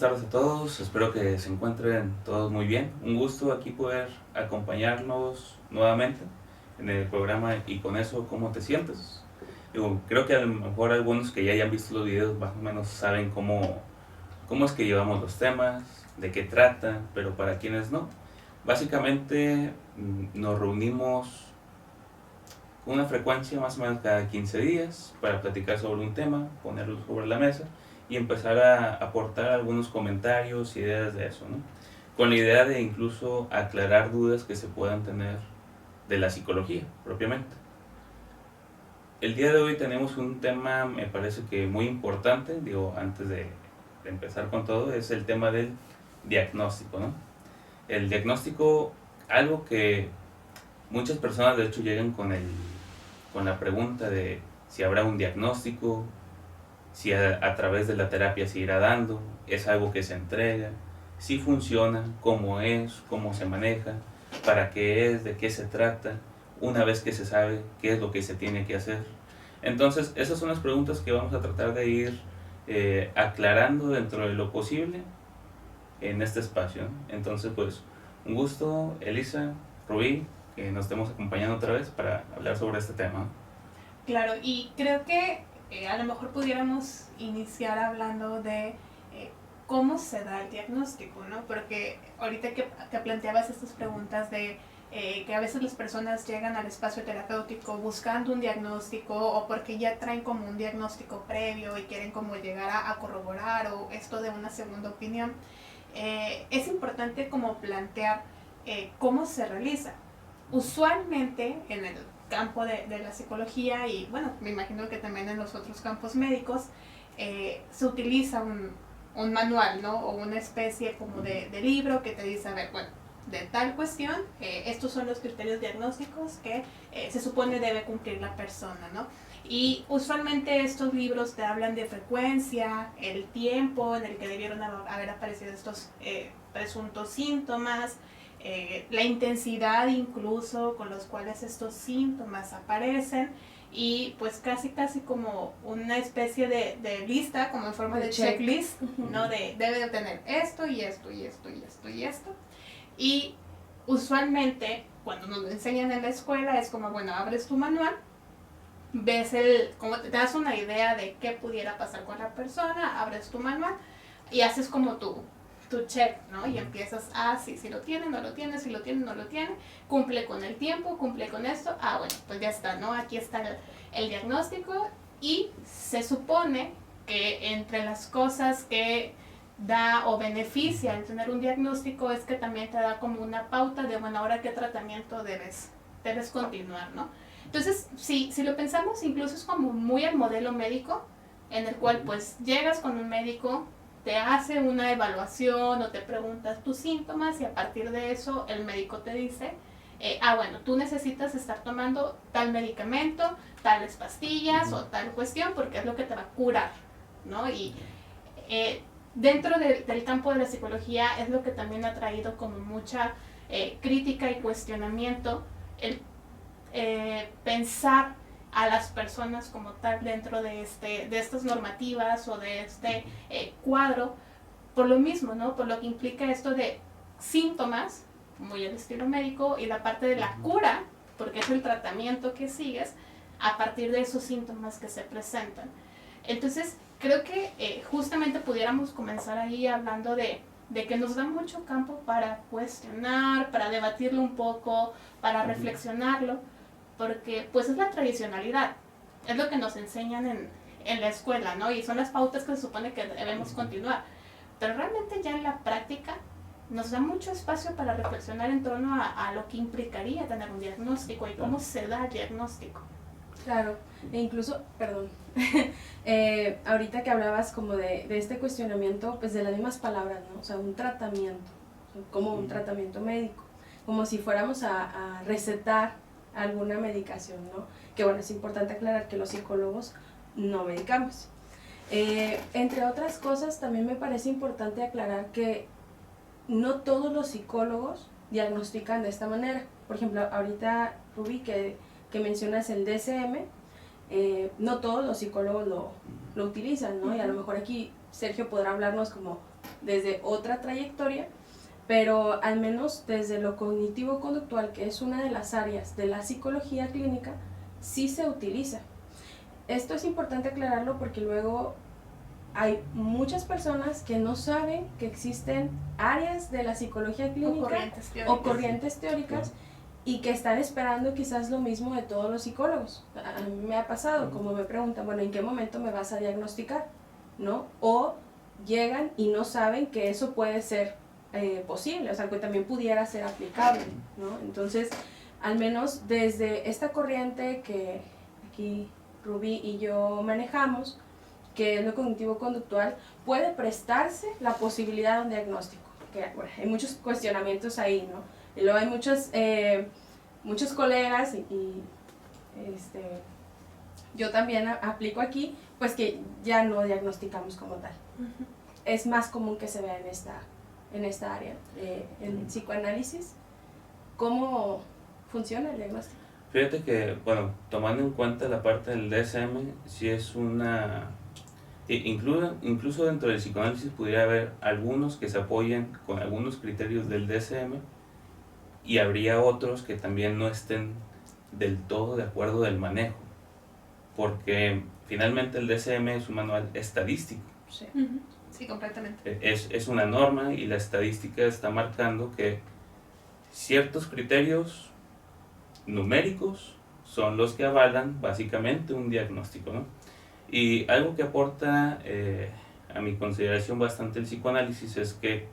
tardes a todos, espero que se encuentren todos muy bien. Un gusto aquí poder acompañarnos nuevamente en el programa Y con eso, ¿cómo te sientes? Digo, creo que a lo mejor algunos que ya hayan visto los videos más o menos saben cómo es que llevamos los temas, de qué tratan, pero para quienes no, básicamente nos reunimos con una frecuencia más o menos cada 15 días para platicar sobre un tema, ponerlo sobre la mesa y empezar a aportar algunos comentarios, ideas de eso, ¿no? Con la idea de incluso aclarar dudas que se puedan tener de la psicología propiamente. El día de hoy tenemos un tema, me parece que muy importante, digo, antes de empezar con todo, es el tema del diagnóstico, ¿no? El diagnóstico, algo que muchas personas de hecho llegan con la pregunta de si habrá un diagnóstico, si a través de la terapia se irá dando, es algo que se entrega, si funciona, cómo es, cómo se maneja, para qué es, de qué se trata, una vez que se sabe qué es lo que se tiene que hacer. Entonces, esas son las preguntas que vamos a tratar de ir aclarando dentro de lo posible en este espacio, ¿no? Entonces, pues, un gusto, Elisa, Rubí, que nos estemos acompañando otra vez para hablar sobre este tema. Claro, y creo que a lo mejor pudiéramos iniciar hablando de cómo se da el diagnóstico, ¿no? Porque ahorita que planteabas estas preguntas de que a veces las personas llegan al espacio terapéutico buscando un diagnóstico o porque ya traen como un diagnóstico previo y quieren como llegar a corroborar o esto de una segunda opinión, es importante como plantear cómo se realiza. Usualmente en el campo de la psicología y bueno, me imagino que también en los otros campos médicos, se utiliza un manual, ¿no? O una especie como de libro que te dice, a ver, bueno, de tal cuestión, estos son los criterios diagnósticos que se supone debe cumplir la persona, ¿no? Y usualmente estos libros te hablan de frecuencia, el tiempo en el que debieron haber aparecido estos presuntos síntomas, la intensidad incluso con los cuales estos síntomas aparecen y pues casi como una especie de lista, como en forma de checklist, ¿no? Debe de tener esto y esto y esto y esto y esto. Y usualmente cuando nos lo enseñan en la escuela es como, bueno, abres tu manual, ves como te das una idea de qué pudiera pasar con la persona, abres tu manual y haces como tu check, ¿no? Y empiezas, si lo tiene, no lo tiene, si lo tiene, no lo tiene, cumple con el tiempo, cumple con esto, bueno, pues ya está, ¿no? Aquí está el diagnóstico y se supone que entre las cosas que da o beneficia el tener un diagnóstico es que también te da como una pauta de, bueno, ahora qué tratamiento debes continuar, ¿no? Entonces, si lo pensamos, incluso es como muy el modelo médico, en el cual pues llegas con un médico, te hace una evaluación o te preguntas tus síntomas y a partir de eso el médico te dice, bueno, tú necesitas estar tomando tal medicamento, tales pastillas o tal cuestión porque es lo que te va a curar, ¿no? Y dentro del campo de la psicología es lo que también ha traído como mucha crítica y cuestionamiento el pensar a las personas como tal dentro de estas normativas o de este cuadro, por lo mismo, ¿no? Por lo que implica esto de síntomas, muy el estilo médico, y la parte de la cura, porque es el tratamiento que sigues a partir de esos síntomas que se presentan. Entonces, creo que justamente pudiéramos comenzar ahí hablando de que nos da mucho campo para cuestionar, para debatirlo un poco, para reflexionarlo, porque pues es la tradicionalidad, es lo que nos enseñan en la escuela, ¿no? Y son las pautas que se supone que debemos continuar. Pero realmente ya en la práctica nos da mucho espacio para reflexionar en torno a lo que implicaría tener un diagnóstico y cómo se da el diagnóstico. Claro, e incluso, perdón, ahorita que hablabas como de este cuestionamiento, pues de las mismas palabras, ¿no? O sea, un tratamiento, como un tratamiento médico, como si fuéramos a recetar alguna medicación, ¿no? Que bueno, es importante aclarar que los psicólogos no medicamos. Entre otras cosas, también me parece importante aclarar que no todos los psicólogos diagnostican de esta manera. Por ejemplo, ahorita Rubí, que mencionas el DSM, no todos los psicólogos lo utilizan, ¿no? Y a lo mejor aquí Sergio podrá hablarnos como desde otra trayectoria, pero al menos desde lo cognitivo-conductual, que es una de las áreas de la psicología clínica, sí se utiliza. Esto es importante aclararlo porque luego hay muchas personas que no saben que existen áreas de la psicología clínica o corrientes teóricas y que están esperando quizás lo mismo de todos los psicólogos. A mí me ha pasado, como me preguntan, bueno, ¿en qué momento me vas a diagnosticar? ¿No? O llegan y no saben que eso puede ser posible, o sea, que también pudiera ser aplicable, ¿no? Entonces, al menos desde esta corriente que aquí Rubí y yo manejamos, que es lo cognitivo-conductual, puede prestarse la posibilidad de un diagnóstico. Que, bueno, hay muchos cuestionamientos ahí, ¿no? Y luego hay muchos colegas yo también aplico aquí, pues que ya no diagnosticamos como tal. Uh-huh. Es más común que se vea en esta área, en psicoanálisis. ¿Cómo funciona el diagnóstico? Fíjate que, bueno, tomando en cuenta la parte del DSM, sí es incluso dentro del psicoanálisis pudiera haber algunos que se apoyen con algunos criterios del DSM y habría otros que también no estén del todo de acuerdo del manejo, porque finalmente el DSM es un manual estadístico. Sí, sí, completamente. Es una norma y la estadística está marcando que ciertos criterios numéricos son los que avalan básicamente un diagnóstico, ¿no? Y algo que aporta a mi consideración bastante el psicoanálisis es que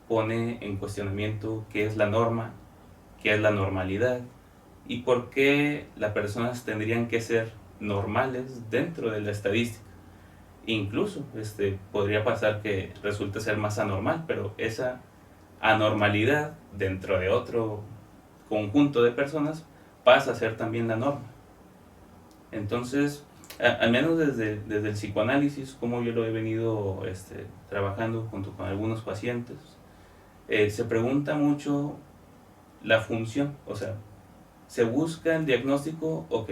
pone en cuestionamiento qué es la norma, qué es la normalidad y por qué las personas tendrían que ser normales dentro de la estadística. Incluso podría pasar que resulte ser más anormal, pero esa anormalidad dentro de otro conjunto de personas pasa a ser también la norma. Entonces, al menos desde el psicoanálisis, como yo lo he venido trabajando junto con algunos pacientes, se pregunta mucho la función, o sea, se busca el diagnóstico, ok,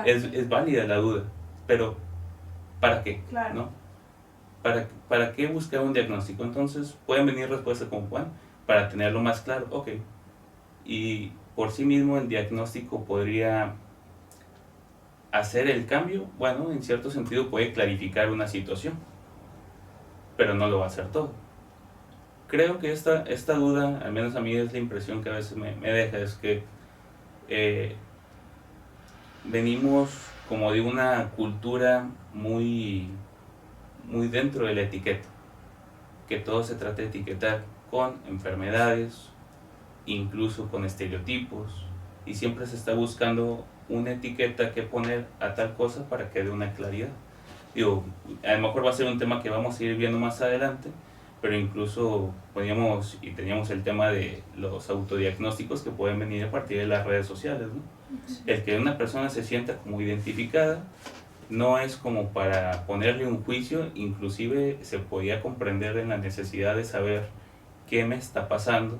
es válida la duda, pero ¿para qué? Claro. ¿No? ¿Para qué buscar un diagnóstico? Entonces pueden venir respuestas como Juan, para tenerlo más claro, ok, y por sí mismo el diagnóstico podría hacer el cambio, bueno, en cierto sentido puede clarificar una situación, pero no lo va a hacer todo. Creo que esta duda, al menos a mí es la impresión que a veces me deja, es que venimos como de una cultura muy dentro de la etiqueta, que todo se trata de etiquetar con enfermedades, incluso con estereotipos, y siempre se está buscando una etiqueta que poner a tal cosa para que dé una claridad. Digo, a lo mejor va a ser un tema que vamos a ir viendo más adelante, pero incluso teníamos el tema de los autodiagnósticos que pueden venir a partir de las redes sociales, ¿no? Sí. El que una persona se sienta como identificada no es como para ponerle un juicio, inclusive se podía comprender en la necesidad de saber qué me está pasando,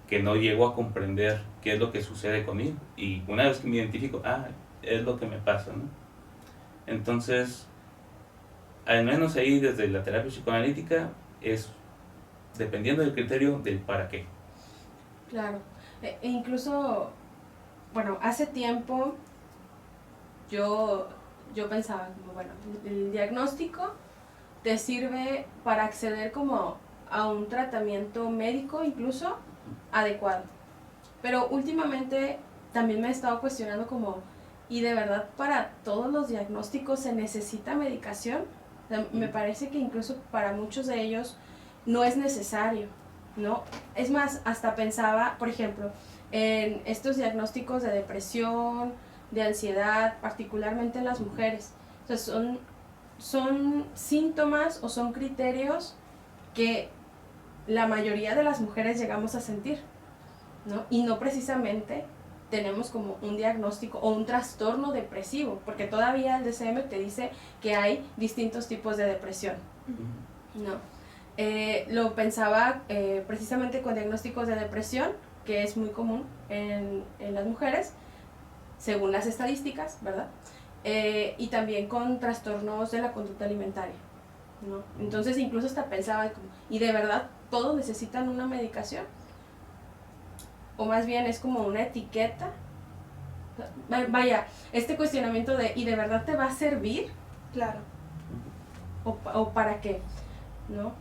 que no llego a comprender qué es lo que sucede conmigo, y una vez que me identifico, es lo que me pasa, ¿no? Entonces, al menos ahí desde la terapia psicoanalítica es dependiendo del criterio del para qué. Claro, incluso, bueno, hace tiempo yo pensaba como, bueno, el diagnóstico te sirve para acceder como a un tratamiento médico incluso adecuado. Pero últimamente también me he estado cuestionando como, ¿y de verdad para todos los diagnósticos se necesita medicación? O sea, me parece que incluso para muchos de ellos no es necesario, ¿no? Es más, hasta pensaba, por ejemplo, en estos diagnósticos de depresión, de ansiedad, particularmente en las mujeres. O sea, son síntomas o son criterios que la mayoría de las mujeres llegamos a sentir, ¿no? Y no precisamente tenemos como un diagnóstico o un trastorno depresivo, porque todavía el DSM te dice que hay distintos tipos de depresión, ¿no? Lo pensaba precisamente con diagnósticos de depresión, que es muy común en las mujeres, según las estadísticas, ¿verdad? Y también con trastornos de la conducta alimentaria, ¿no? Entonces incluso hasta pensaba, como, ¿y de verdad todos necesitan una medicación? O más bien es como una etiqueta. Vaya, este cuestionamiento de ¿y de verdad te va a servir? Claro. ¿O para qué? ¿No?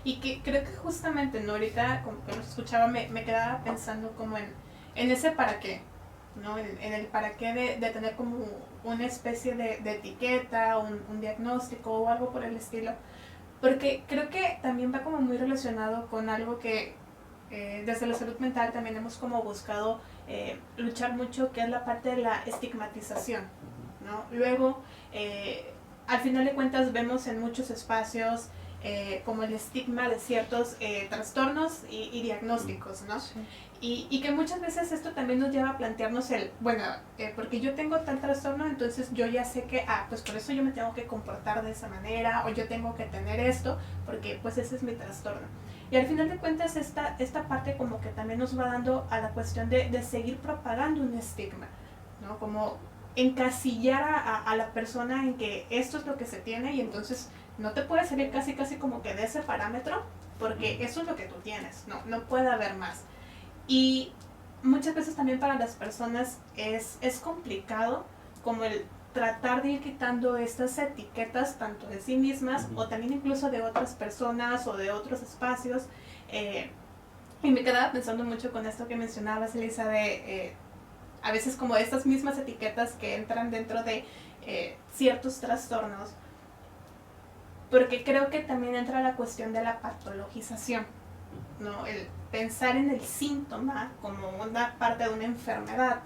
Y que creo que justamente, ¿no? Ahorita como que nos escuchaba, me quedaba pensando como en ese para qué, ¿no? En el para qué de tener como una especie de etiqueta, un diagnóstico o algo por el estilo. Porque creo que también va como muy relacionado con algo que desde la salud mental también hemos como buscado luchar mucho, que es la parte de la estigmatización, ¿no? Luego, al final de cuentas vemos en muchos espacios como el estigma de ciertos trastornos y diagnósticos, ¿no? Sí. Y que muchas veces esto también nos lleva a plantearnos bueno, porque yo tengo tal trastorno, entonces yo ya sé que, pues por eso yo me tengo que comportar de esa manera, o yo tengo que tener esto, porque pues ese es mi trastorno. Y al final de cuentas esta parte como que también nos va dando a la cuestión de seguir propagando un estigma, ¿no? Como encasillar a la persona en que esto es lo que se tiene y entonces no te puedes salir casi como que de ese parámetro porque eso es lo que tú tienes, no puede haber más. Y muchas veces también para las personas es complicado como el tratar de ir quitando estas etiquetas tanto de sí mismas o también incluso de otras personas o de otros espacios. Y me quedaba pensando mucho con esto que mencionabas, Elisa, de a veces como estas mismas etiquetas que entran dentro de ciertos trastornos, porque creo que también entra la cuestión de la patologización, ¿no? El pensar en el síntoma como una parte de una enfermedad.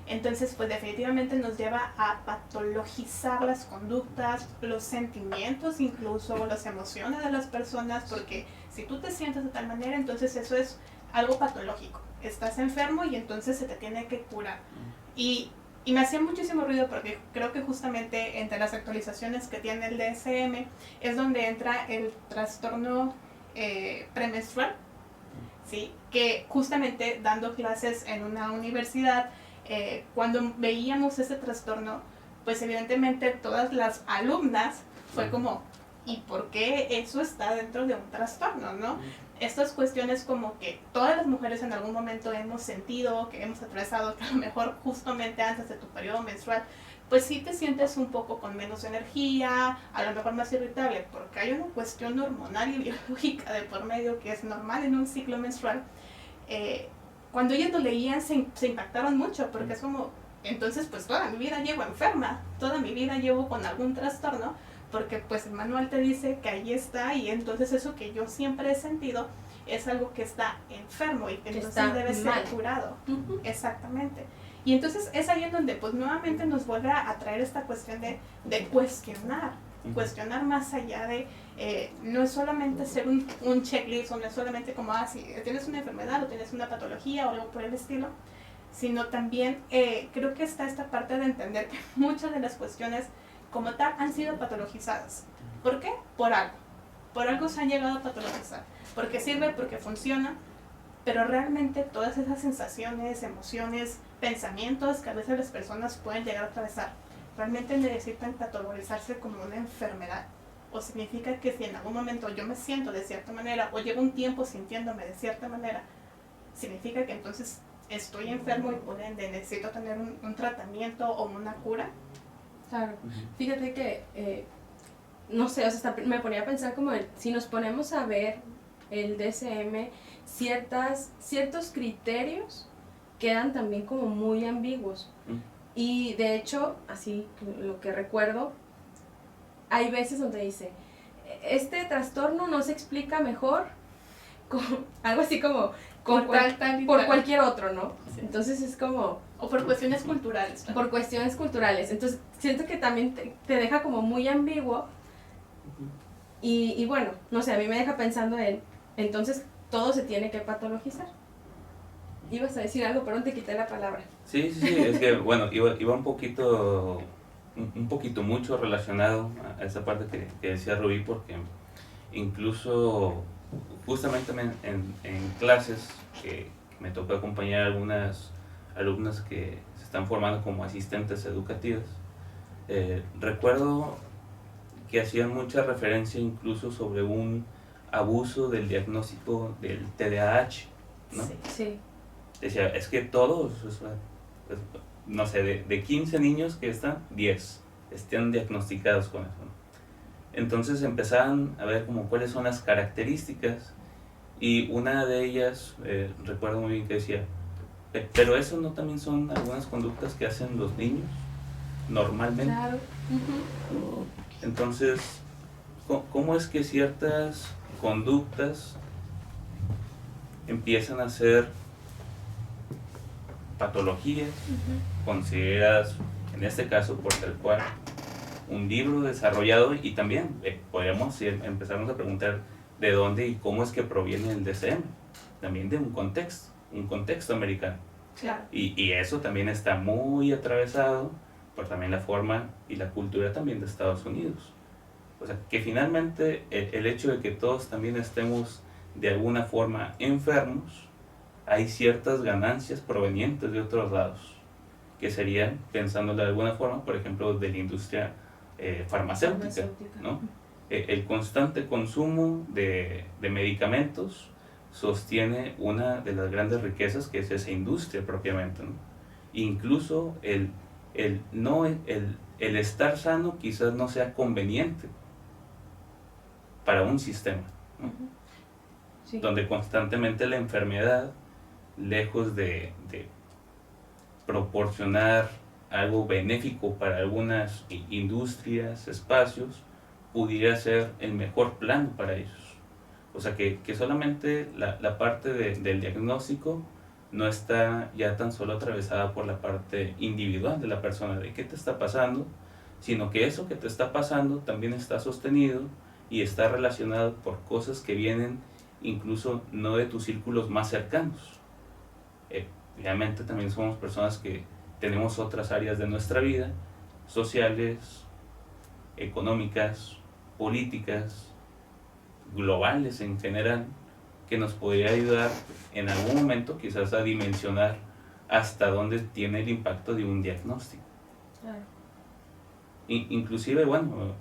Entonces, pues definitivamente nos lleva a patologizar las conductas, los sentimientos, incluso las emociones de las personas, porque si tú te sientes de tal manera, entonces eso es algo patológico. Estás enfermo y entonces se te tiene que curar. Y me hacía muchísimo ruido porque creo que justamente entre las actualizaciones que tiene el DSM es donde entra el trastorno premenstrual, ¿sí? Que justamente dando clases en una universidad, cuando veíamos ese trastorno, pues evidentemente todas las alumnas fue como, ¿y por qué eso está dentro de un trastorno, no? Estas cuestiones como que todas las mujeres en algún momento hemos sentido, que hemos atravesado, que a lo mejor justamente antes de tu periodo menstrual, pues sí te sientes un poco con menos energía, a lo mejor más irritable, porque hay una cuestión hormonal y biológica de por medio que es normal en un ciclo menstrual. Cuando ellas lo leían se impactaron mucho, porque es como, entonces pues toda mi vida llevo enferma, toda mi vida llevo con algún trastorno, porque pues el manual te dice que ahí está y entonces eso que yo siempre he sentido es algo que está enfermo y que entonces debe ser curado. Exactamente. Y entonces es ahí en donde pues nuevamente nos vuelve a traer esta cuestión de cuestionar, cuestionar más allá de, no es solamente hacer un checklist o no es solamente como, si tienes una enfermedad o tienes una patología o algo por el estilo, sino también creo que está esta parte de entender que muchas de las cuestiones como tal han sido patologizadas. ¿Por qué? Por algo se han llegado a patologizar, porque sirve, porque funciona, pero realmente todas esas sensaciones, emociones, pensamientos que a veces las personas pueden llegar a atravesar, realmente necesitan categorizarse como una enfermedad. O significa que si en algún momento yo me siento de cierta manera o llevo un tiempo sintiéndome de cierta manera, significa que entonces estoy enfermo y por ende necesito tener un tratamiento o una cura. Claro, fíjate que, no sé, o sea, me ponía a pensar como si nos ponemos a ver el DSM, ciertos criterios quedan también como muy ambiguos. Y de hecho, así lo que recuerdo, hay veces donde dice, este trastorno no se explica mejor, algo así como por cualquier otro, ¿no? Sí. Entonces es como... O por cuestiones culturales. Por cuestiones culturales. Entonces siento que también te deja como muy ambiguo. Y bueno, no sé, a mí me deja pensando entonces todo se tiene que patologizar. Ibas a decir algo, pero no te quité la palabra. Sí, es que bueno, iba un poquito mucho relacionado a esa parte que decía Rubí, porque incluso justamente en clases que me tocó acompañar a algunas alumnas que se están formando como asistentes educativas, recuerdo que hacían mucha referencia incluso sobre un abuso del diagnóstico del TDAH, ¿no? Sí, sí. Decía, es que todos, o sea, pues, no sé, de 15 niños que están, 10 están diagnosticados con eso, ¿no? Entonces empezaban a ver como cuáles son las características, y una de ellas, recuerdo muy bien que decía, pero eso no también son algunas conductas que hacen los niños normalmente. Claro. Entonces, ¿cómo es que ciertas conductas empiezan a ser patologías consideradas, en este caso por tal cual, un libro desarrollado? Y también podríamos empezarnos a preguntar de dónde y cómo es que proviene el DSM, también de un contexto americano. Claro. Y eso también está muy atravesado por también la forma y la cultura también de Estados Unidos. O sea, que finalmente el hecho de que todos también estemos de alguna forma enfermos, hay ciertas ganancias provenientes de otros lados, que serían, pensándolo de alguna forma, por ejemplo, de la industria farmacéutica, ¿no? El constante consumo de medicamentos sostiene una de las grandes riquezas que es esa industria propiamente, ¿no? Incluso el estar sano quizás no sea conveniente para un sistema, ¿no? Sí. Donde constantemente la enfermedad, lejos de proporcionar algo benéfico para algunas industrias, espacios, pudiera ser el mejor plan para ellos. O sea, que solamente la parte del diagnóstico no está ya tan solo atravesada por la parte individual de la persona, de qué te está pasando, sino que eso que te está pasando también está sostenido y está relacionado por cosas que vienen incluso no de tus círculos más cercanos. Realmente también somos personas que tenemos otras áreas de nuestra vida, sociales, económicas, políticas, globales en general, que nos podría ayudar en algún momento quizás a dimensionar hasta dónde tiene el impacto de un diagnóstico. Claro. Inclusive, bueno,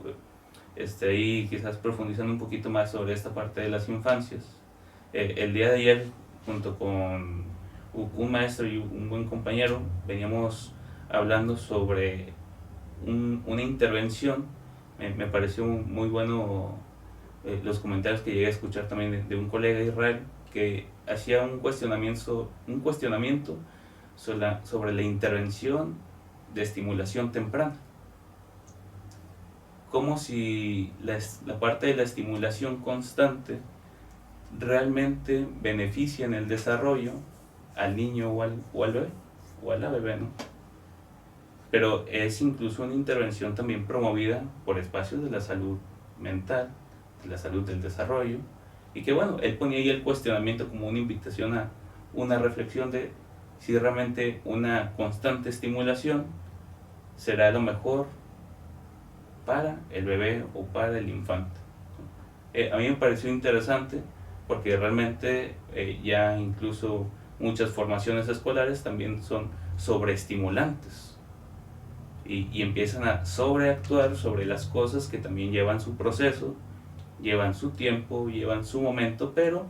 ahí quizás profundizando un poquito más sobre esta parte de las infancias, el día de ayer, junto con un maestro y un buen compañero, veníamos hablando sobre una intervención. Me pareció muy bueno los comentarios que llegué a escuchar también de un colega de Israel, que hacía un cuestionamiento sobre la intervención de estimulación temprana. Como si la parte de la estimulación constante realmente beneficia en el desarrollo al niño o al bebé, o a la bebé, ¿no? Pero es incluso una intervención también promovida por espacios de la salud mental, de la salud del desarrollo, y que bueno, él ponía ahí el cuestionamiento como una invitación a una reflexión de si realmente una constante estimulación será lo mejor para el bebé o para el infante. A mí me pareció interesante porque realmente ya incluso muchas formaciones escolares también son sobreestimulantes y empiezan a sobreactuar sobre las cosas que también llevan su proceso, llevan su tiempo, llevan su momento, pero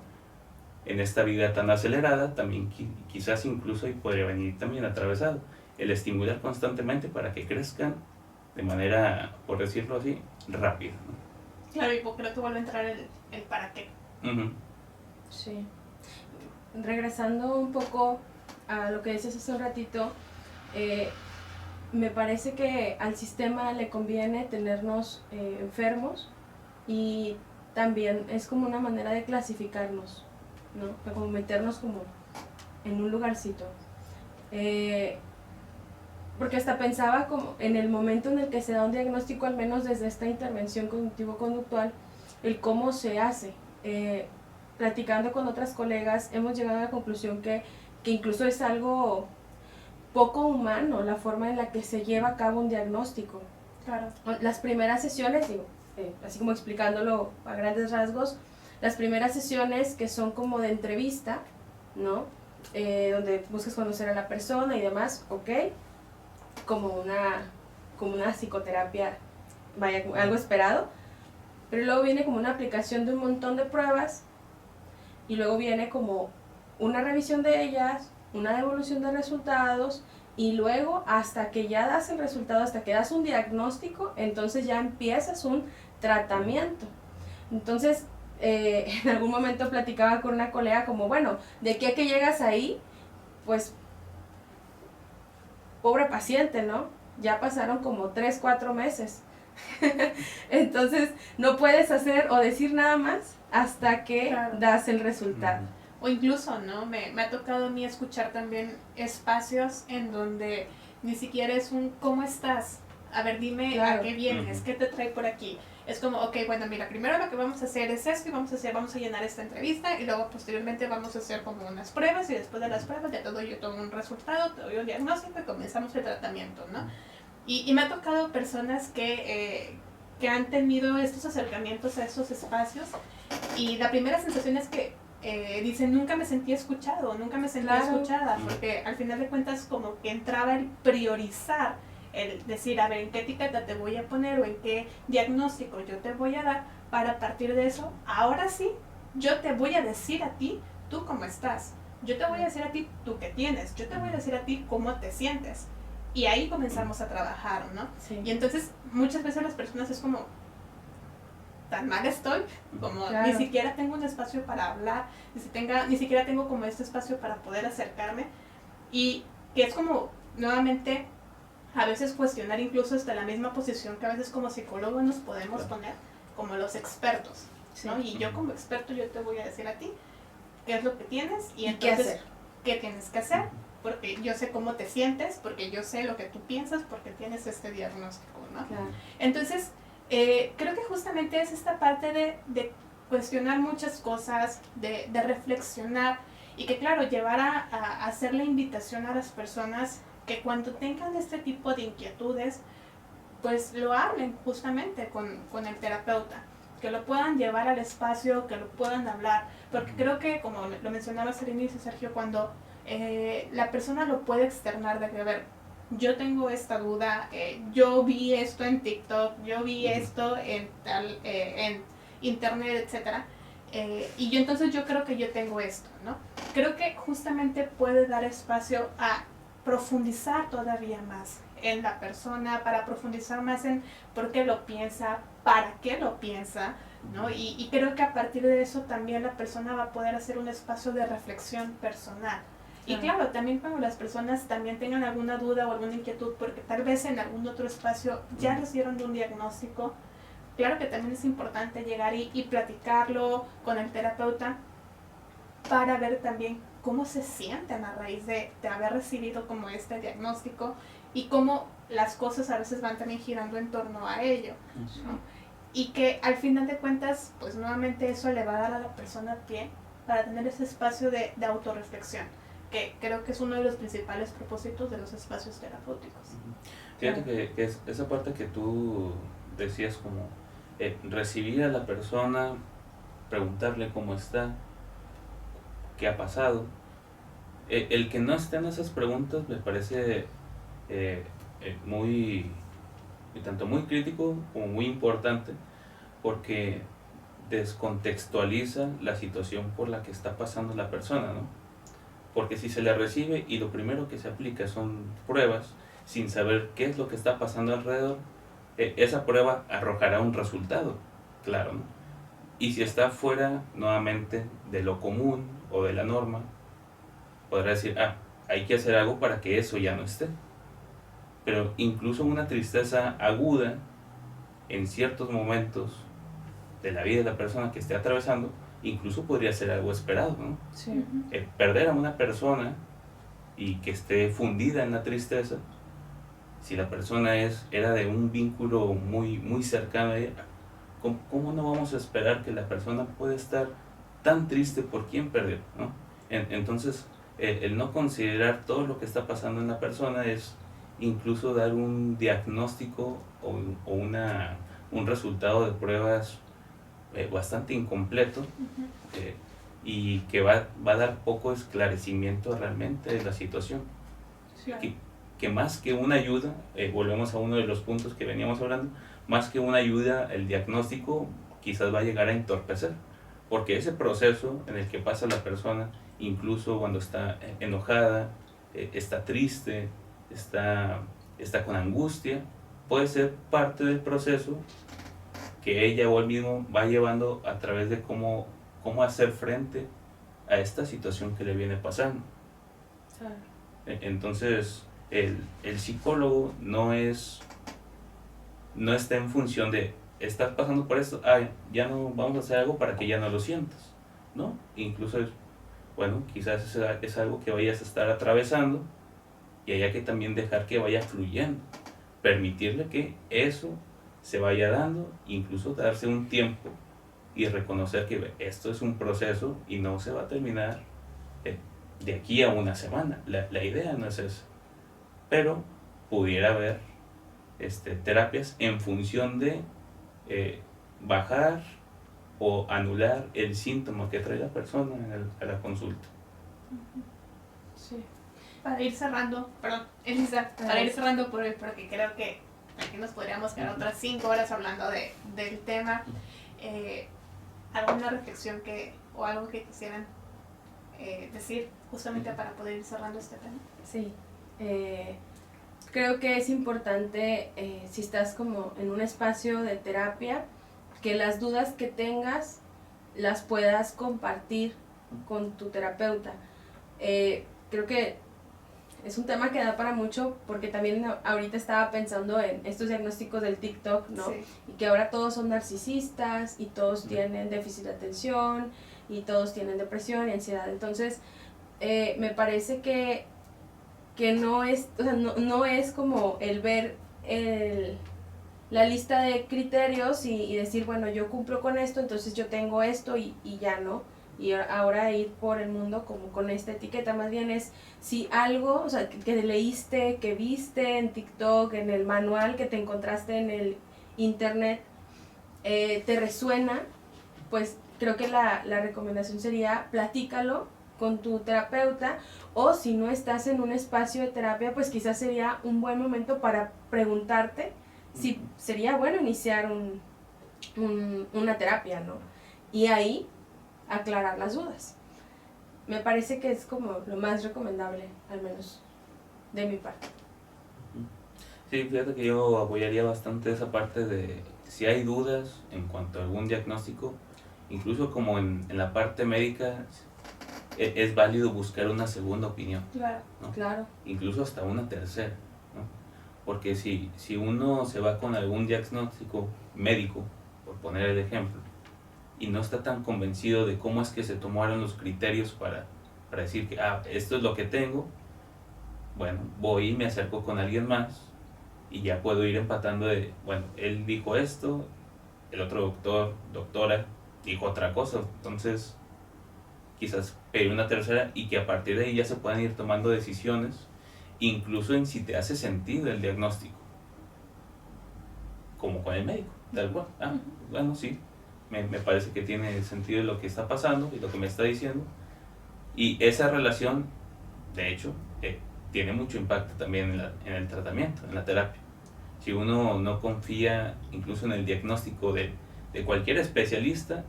en esta vida tan acelerada también quizás incluso y podría venir también atravesado el estimular constantemente para que crezcan de manera, por decirlo así, rápida, ¿no? Claro, y creo que vuelve a entrar el para qué. Sí. Regresando un poco a lo que dices hace un ratito, me parece que al sistema le conviene tenernos enfermos, y también es como una manera de clasificarnos, ¿no? Como meternos como en un lugarcito. Porque hasta pensaba como en el momento en el que se da un diagnóstico, al menos desde esta intervención cognitivo-conductual, el cómo se hace. Platicando con otras colegas hemos llegado a la conclusión que incluso es algo poco humano la forma en la que se lleva a cabo un diagnóstico. Claro. Las primeras sesiones, así como explicándolo a grandes rasgos, las primeras sesiones que son como de entrevista, ¿no? Donde buscas conocer a la persona y demás, ok, como una psicoterapia vaya, algo esperado, pero luego viene como una aplicación de un montón de pruebas y luego viene como una revisión de ellas, una devolución de resultados y luego hasta que ya das el resultado, hasta que das un diagnóstico, entonces ya empiezas un tratamiento. Entonces, en algún momento platicaba con una colega como, bueno, de aquí a que llegas ahí, pues, pobre paciente, ¿no? Ya pasaron como 3, 4 meses. Entonces, no puedes hacer o decir nada más hasta que Claro. das el resultado. O incluso, ¿no? Me ha tocado a mí escuchar también espacios en donde ni siquiera es un ¿cómo estás? A ver, dime Claro. a qué vienes, qué te trae por aquí. Es como, ok, bueno, mira, primero lo que vamos a hacer es esto y vamos a llenar esta entrevista y luego posteriormente vamos a hacer como unas pruebas y después de las pruebas ya te doy yo todo un resultado, te doy un diagnóstico y comenzamos el tratamiento, ¿no? Y me ha tocado personas que han tenido estos acercamientos a esos espacios y la primera sensación es que dicen, nunca me sentí escuchado, nunca me sentí Claro. escuchada, porque al final de cuentas como que entraba el priorizar, el decir, a ver, en qué etiqueta te voy a poner o en qué diagnóstico yo te voy a dar, para partir de eso, ahora sí, yo te voy a decir a ti, tú cómo estás, yo te voy a decir a ti, tú qué tienes, yo te voy a decir a ti cómo te sientes. Y ahí comenzamos a trabajar, ¿no? Sí. Y entonces muchas veces las personas es como, tan mal estoy, como Claro. ni siquiera tengo un espacio para hablar, ni siquiera tengo como este espacio para poder acercarme. Y que es como, nuevamente, a veces cuestionar incluso hasta la misma posición que a veces como psicólogos nos podemos poner como los expertos, ¿no? Sí. Y yo como experto yo te voy a decir a ti qué es lo que tienes y ¿Y qué entonces hacer? qué tienes que hacer, porque yo sé cómo te sientes, porque yo sé lo que tú piensas, porque tienes este diagnóstico, ¿no? Claro. Entonces, creo que justamente es esta parte de cuestionar muchas cosas, de reflexionar y que claro, llevar a hacer la invitación a las personas que cuando tengan este tipo de inquietudes, pues lo hablen justamente con el terapeuta, que lo puedan llevar al espacio, que lo puedan hablar, porque creo que como lo mencionabas al inicio, Sergio, cuando la persona lo puede externar de que, a ver, yo tengo esta duda, yo vi esto en TikTok, yo vi esto en internet, etcétera, y yo entonces yo creo que yo tengo esto, ¿no? Creo que justamente puede dar espacio a profundizar todavía más en la persona, para profundizar más en por qué lo piensa, para qué lo piensa, ¿no? Y creo que a partir de eso también la persona va a poder hacer un espacio de reflexión personal. Y claro, también cuando las personas también tengan alguna duda o alguna inquietud, porque tal vez en algún otro espacio ya les dieron de un diagnóstico, claro que también es importante llegar y platicarlo con el terapeuta para ver también cómo se sienten a raíz de haber recibido como este diagnóstico y cómo las cosas a veces van también girando en torno a ello, ¿no? Y que al final de cuentas, pues nuevamente eso le va a dar a la persona pie para tener ese espacio de autorreflexión, que creo que es uno de los principales propósitos de los espacios terapéuticos. Fíjate que esa parte que tú decías como recibir a la persona, preguntarle cómo está, qué ha pasado. El que no estén esas preguntas me parece tanto muy crítico como muy importante, porque descontextualiza la situación por la que está pasando la persona, ¿no? Porque si se le recibe y lo primero que se aplica son pruebas sin saber qué es lo que está pasando alrededor, esa prueba arrojará un resultado, claro, ¿no? Y si está fuera nuevamente de lo común o de la norma, podrá decir, hay que hacer algo para que eso ya no esté. Pero incluso una tristeza aguda en ciertos momentos de la vida de la persona que esté atravesando, incluso podría ser algo esperado, ¿no? Sí. Perder a una persona y que esté fundida en la tristeza, si la persona era de un vínculo muy, muy cercano a ella, ¿cómo no vamos a esperar que la persona pueda estar tan triste por quien perdió, ¿no? Entonces, el no considerar todo lo que está pasando en la persona es incluso dar un diagnóstico o un resultado de pruebas bastante incompleto, y que va a dar poco esclarecimiento realmente de la situación. Sí. Que más que una ayuda, volvemos a uno de los puntos que veníamos hablando, más que una ayuda, el diagnóstico quizás va a llegar a entorpecer, porque ese proceso en el que pasa la persona, incluso cuando está enojada, está triste, está con angustia, puede ser parte del proceso que ella o él mismo va llevando a través de cómo hacer frente a esta situación que le viene pasando. Claro. Entonces, el psicólogo no está en función de, estás pasando por esto, ya no vamos a hacer algo para que ya no lo sientas, ¿no? Incluso bueno, quizás es algo que vayas a estar atravesando y haya que también dejar que vaya fluyendo, permitirle que eso se vaya dando, incluso darse un tiempo y reconocer que esto es un proceso y no se va a terminar de aquí a una semana. La idea no es esa, pero pudiera haber terapias en función de bajar o anular el síntoma que trae la persona a la consulta. Sí. Para ir cerrando, perdón, Elisa, para ir cerrando por hoy, porque creo que aquí nos podríamos quedar otras 5 horas hablando del tema, ¿alguna reflexión o algo que quisieran decir justamente para poder ir cerrando este tema? Sí, creo que es importante, si estás como en un espacio de terapia, que las dudas que tengas las puedas compartir con tu terapeuta. Creo que es un tema que da para mucho, porque también ahorita estaba pensando en estos diagnósticos del TikTok, ¿no? Sí. Y que ahora todos son narcisistas y todos tienen déficit de atención y todos tienen depresión y ansiedad. Entonces, me parece que no es, o sea, no es como el ver la lista de criterios y decir, bueno, yo cumplo con esto, entonces yo tengo esto y ya no. Y ahora ir por el mundo como con esta etiqueta, más bien es si algo, o sea, que leíste, que viste en TikTok, en el manual que te encontraste en el internet, te resuena, pues creo que la recomendación sería platícalo con tu terapeuta, o si no estás en un espacio de terapia, pues quizás sería un buen momento para preguntarte si sería bueno iniciar una terapia, ¿no? Y ahí aclarar las dudas. Me parece que es como lo más recomendable, al menos de mi parte. Sí, fíjate que yo apoyaría bastante esa parte de si hay dudas en cuanto a algún diagnóstico, incluso como en la parte médica, es válido buscar una segunda opinión. Claro. ¿no? Claro. Incluso hasta una tercera, ¿no? Porque si uno se va con algún diagnóstico médico, por poner el ejemplo, y no está tan convencido de cómo es que se tomaron los criterios para decir que esto es lo que tengo, bueno, voy y me acerco con alguien más y ya puedo ir empatando de, bueno, él dijo esto, el otro doctora dijo otra cosa, entonces quizás pedir una tercera y que a partir de ahí ya se puedan ir tomando decisiones, incluso en si te hace sentido el diagnóstico, como con el médico, tal cual. Bueno, sí, me parece que tiene sentido lo que está pasando y lo que me está diciendo, y esa relación, de hecho, tiene mucho impacto también en el tratamiento, en la terapia. Si uno no confía incluso en el diagnóstico de cualquier especialista,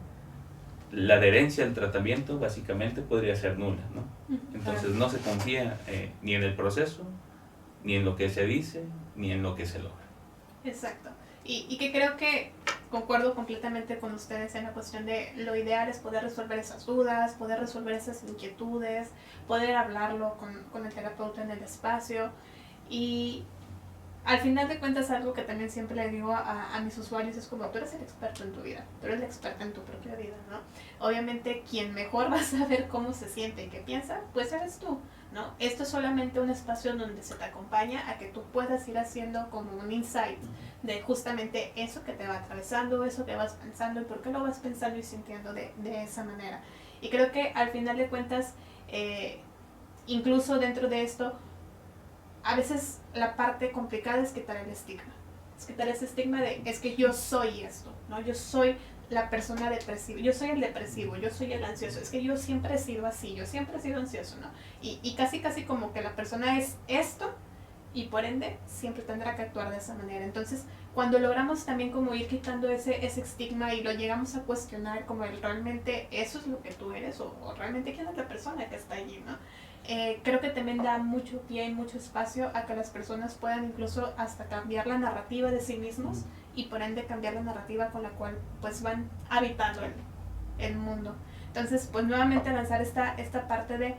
la adherencia al tratamiento básicamente podría ser nula, ¿no? Entonces no se confía ni en el proceso, ni en lo que se dice, ni en lo que se logra. Exacto. Y que creo que concuerdo completamente con ustedes en la cuestión de lo ideal es poder resolver esas dudas, poder resolver esas inquietudes, poder hablarlo con el terapeuta en el espacio. Y al final de cuentas, algo que también siempre le digo a mis usuarios es como, tú eres el experto en tu vida, tú eres el experto en tu propia vida, ¿no? Obviamente quien mejor va a saber cómo se siente y qué piensa, pues eres tú, ¿no? Esto es solamente un espacio donde se te acompaña a que tú puedas ir haciendo como un insight de justamente eso que te va atravesando, eso que vas pensando y por qué lo vas pensando y sintiendo de esa manera. Y creo que al final de cuentas, incluso dentro de esto, a veces la parte complicada es quitar el estigma. Es quitar ese estigma de, es que yo soy esto, ¿no? Yo soy la persona depresiva, yo soy el depresivo, yo soy el ansioso, es que yo siempre he sido así, yo siempre he sido ansioso, ¿no? Y casi como que la persona es esto y por ende siempre tendrá que actuar de esa manera. Entonces, cuando logramos también como ir quitando ese estigma y lo llegamos a cuestionar como el realmente eso es lo que tú eres o realmente quién es la persona que está allí, ¿no? Creo que también da mucho pie y mucho espacio a que las personas puedan incluso hasta cambiar la narrativa de sí mismos y por ende cambiar la narrativa con la cual pues van habitando el mundo. Entonces, pues nuevamente lanzar esta parte de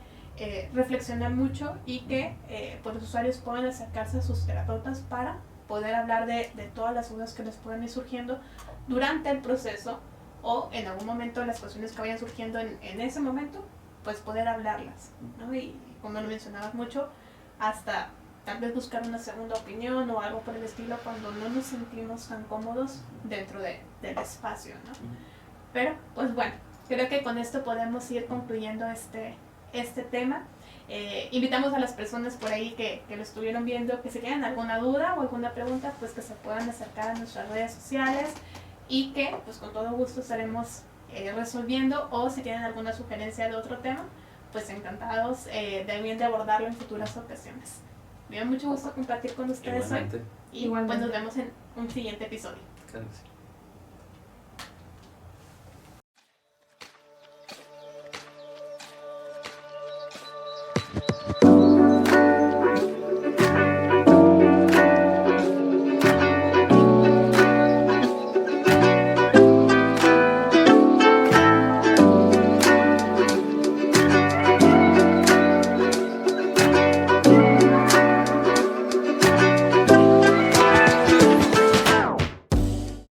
reflexionar mucho y que pues los usuarios puedan acercarse a sus terapeutas para poder hablar de todas las dudas que les puedan ir surgiendo durante el proceso o en algún momento las cuestiones que vayan surgiendo en ese momento, pues poder hablarlas, ¿no? Y como lo mencionabas mucho, hasta tal vez buscar una segunda opinión o algo por el estilo cuando no nos sentimos tan cómodos dentro del espacio, ¿no? Pero, pues bueno, creo que con esto podemos ir concluyendo este tema. Invitamos a las personas por ahí que lo estuvieron viendo, que si tienen alguna duda o alguna pregunta, pues que se puedan acercar a nuestras redes sociales y que pues con todo gusto estaremos resolviendo, o si tienen alguna sugerencia de otro tema, pues encantados de abordarlo en futuras ocasiones. Me da mucho gusto compartir con ustedes hoy y pues nos vemos en un siguiente episodio. Claro que sí.